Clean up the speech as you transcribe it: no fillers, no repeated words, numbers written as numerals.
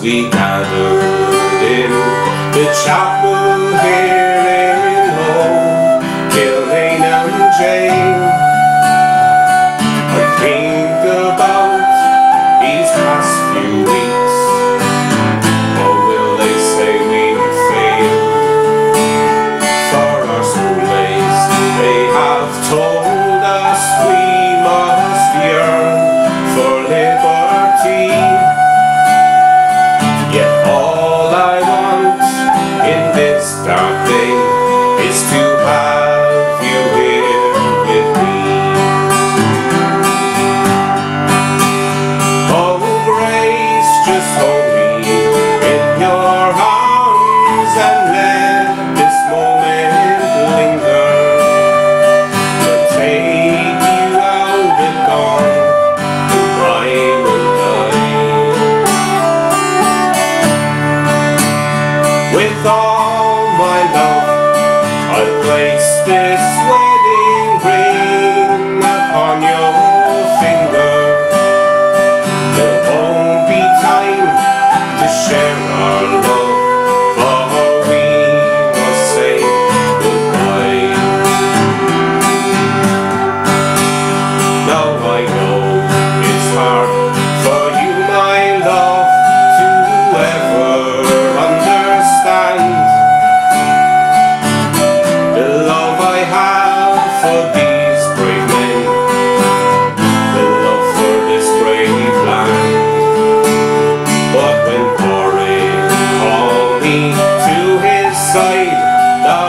we gathered in the chapel here in Home, Killeen and Jane. I think about these past few weeks, or will they say we failed for our school days? They have told us we must yearn for liberty, yet all I want in this dark day is to have you here with me. Oh grace, just hold me in your arms and let this moment linger. But take you out and gone, I will die. With all my love, I place this wedding ring upon your finger. There won't be time to share our love, for we must say goodbye. Now I know it's hard for you, my love, to ever understand the love I have for these brave men, the love for this brave land. But when Cork called me to his side, the